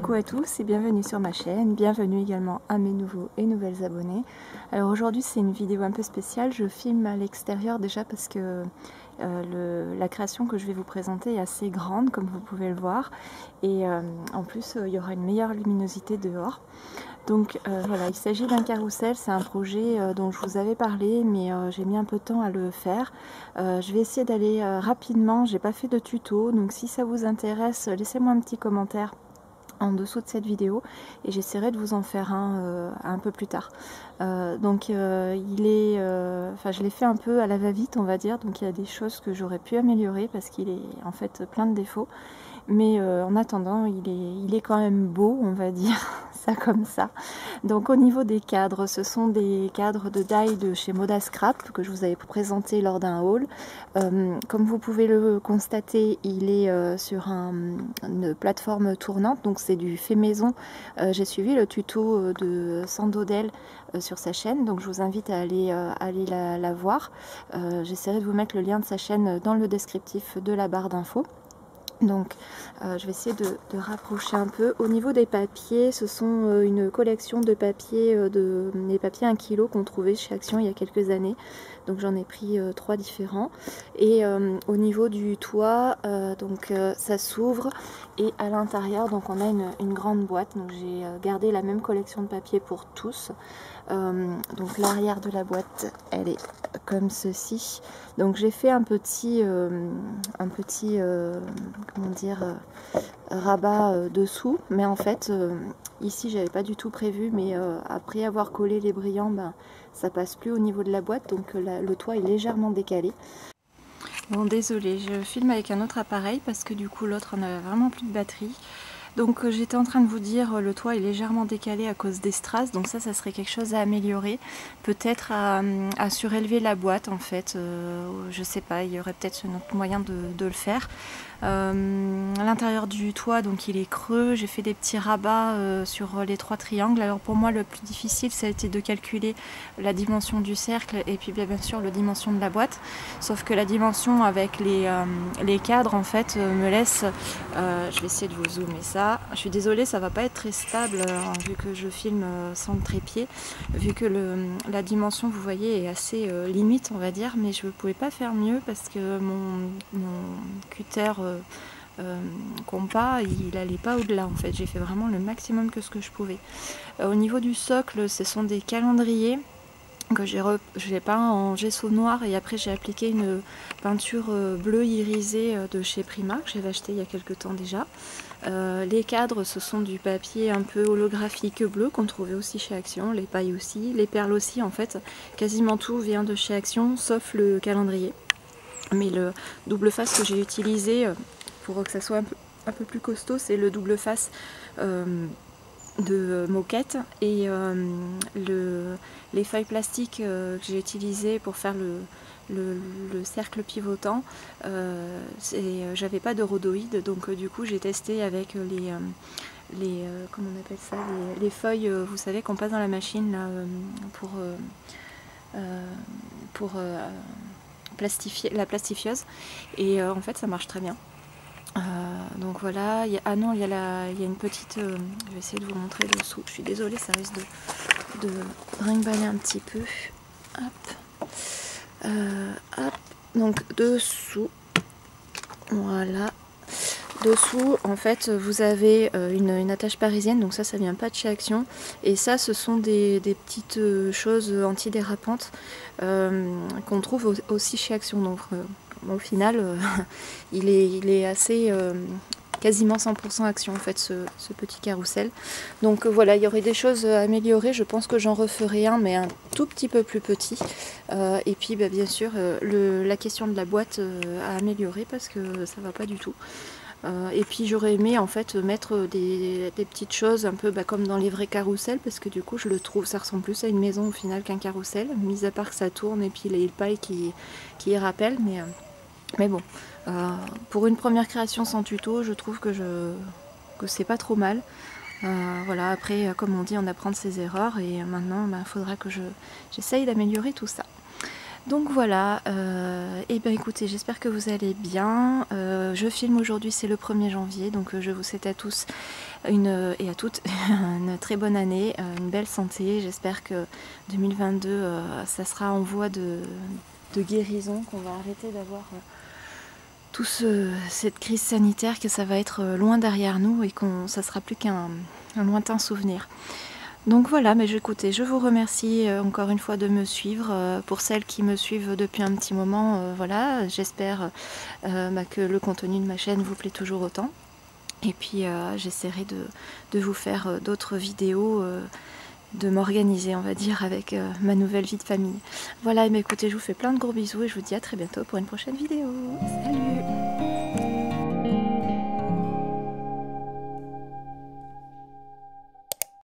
Coucou à tous et bienvenue sur ma chaîne, bienvenue également à mes nouveaux et nouvelles abonnés. Alors aujourd'hui c'est une vidéo un peu spéciale, je filme à l'extérieur déjà parce que la création que je vais vous présenter est assez grande comme vous pouvez le voir et en plus il y aura une meilleure luminosité dehors. Donc voilà, il s'agit d'un carrousel, c'est un projet dont je vous avais parlé mais j'ai mis un peu de temps à le faire. Je vais essayer d'aller rapidement, j'ai pas fait de tuto, donc si ça vous intéresse laissez-moi un petit commentaire en dessous de cette vidéo et j'essaierai de vous en faire un peu plus tard. Je l'ai fait un peu à la va-vite on va dire, donc il y a des choses que j'aurais pu améliorer parce qu'il est en fait plein de défauts, mais en attendant il est quand même beau on va dire ça comme ça. Donc au niveau des cadres, ce sont des cadres de die de chez Moda Scrap que je vous avais présenté lors d'un haul. Comme vous pouvez le constater, il est sur une plateforme tournante, donc c'est du fait maison. J'ai suivi le tuto de Sandodel sur sa chaîne, donc je vous invite à aller la voir. J'essaierai de vous mettre le lien de sa chaîne dans le descriptif de la barre d'infos. Donc je vais essayer de rapprocher un peu. Au niveau des papiers, ce sont une collection de papiers, les papiers 1 kg qu'on trouvait chez Action il y a quelques années. Donc j'en ai pris 3 différents. Et au niveau du toit, ça s'ouvre et à l'intérieur donc on a une grande boîte. Donc j'ai gardé la même collection de papiers pour tous. Donc l'arrière de la boîte elle est comme ceci. Donc j'ai fait un petit comment dire, rabat dessous, mais en fait ici j'avais pas du tout prévu, mais après avoir collé les brillants, ça passe plus au niveau de la boîte, donc le toit est légèrement décalé. Bon, désolé, je filme avec un autre appareil parce que du coup l'autre n'avait vraiment plus de batterie. Donc j'étais en train de vous dire, le toit est légèrement décalé à cause des strass, donc ça serait quelque chose à améliorer, peut-être à surélever la boîte en fait, je sais pas, il y aurait peut-être un autre moyen de le faire. À l'intérieur du toit, donc il est creux, j'ai fait des petits rabats sur les 3 triangles. Alors pour moi le plus difficile ça a été de calculer la dimension du cercle et puis bien sûr la dimension de la boîte, sauf que la dimension avec les cadres en fait me laisse, je vais essayer de vous zoomer ça, je suis désolée ça va pas être très stable vu que je filme sans le trépied, vu que la dimension vous voyez est assez limite on va dire, mais je ne pouvais pas faire mieux parce que mon cutter compas il allait pas au-delà en fait, j'ai fait vraiment le maximum que ce que je pouvais. Au niveau du socle, ce sont des calendriers que j'ai peint en gesso noir et après j'ai appliqué une peinture bleue irisée de chez Primark, j'avais acheté il y a quelques temps déjà. Les cadres, ce sont du papier un peu holographique bleu qu'on trouvait aussi chez Action, les pailles aussi, les perles aussi en fait, quasiment tout vient de chez Action sauf le calendrier. Mais le double face que j'ai utilisé pour que ça soit un peu plus costaud, c'est le double face de moquette, et les feuilles plastiques que j'ai utilisées pour faire le cercle pivotant, j'avais pas de rhodoïde, donc du coup j'ai testé avec comment on appelle ça, les feuilles, vous savez, qu'on passe dans la machine là, pour plastifier, la plastifieuse, et en fait ça marche très bien. Donc voilà, il y a une petite, je vais essayer de vous montrer dessous, je suis désolée ça risque de ring-baller un petit peu, hop, hop. Donc dessous, voilà, dessous en fait vous avez une attache parisienne, donc ça vient pas de chez Action, et ça ce sont des petites choses antidérapantes qu'on trouve aussi chez Action, donc au final il est assez quasiment 100% Action en fait ce petit carrousel. Donc voilà, il y aurait des choses à améliorer, je pense que j'en referai un mais un tout petit peu plus petit, et puis bien sûr la question de la boîte à améliorer parce que ça va pas du tout. Et puis j'aurais aimé en fait mettre des petites choses un peu comme dans les vrais carrousels, parce que du coup je le trouve, ça ressemble plus à une maison au final qu'un carrousel, mis à part que ça tourne et puis les pailles qui y rappellent, mais bon, pour une première création sans tuto, je trouve que c'est pas trop mal. Voilà, après comme on dit, on apprend de ses erreurs, et maintenant il faudra que j'essaye d'améliorer tout ça. Donc voilà, et bien écoutez, j'espère que vous allez bien. Je filme aujourd'hui, c'est le 1er janvier, donc je vous souhaite à tous et à toutes une très bonne année, une belle santé. J'espère que 2022, ça sera en voie de guérison, qu'on va arrêter d'avoir cette crise sanitaire, que ça va être loin derrière nous et ça sera plus qu'un lointain souvenir. Donc voilà, mais écoutez, je vous remercie encore une fois de me suivre. Pour celles qui me suivent depuis un petit moment, voilà, j'espère que le contenu de ma chaîne vous plaît toujours autant. Et puis j'essaierai de vous faire d'autres vidéos, de m'organiser, on va dire, avec ma nouvelle vie de famille. Voilà, mais écoutez, je vous fais plein de gros bisous et je vous dis à très bientôt pour une prochaine vidéo. Salut!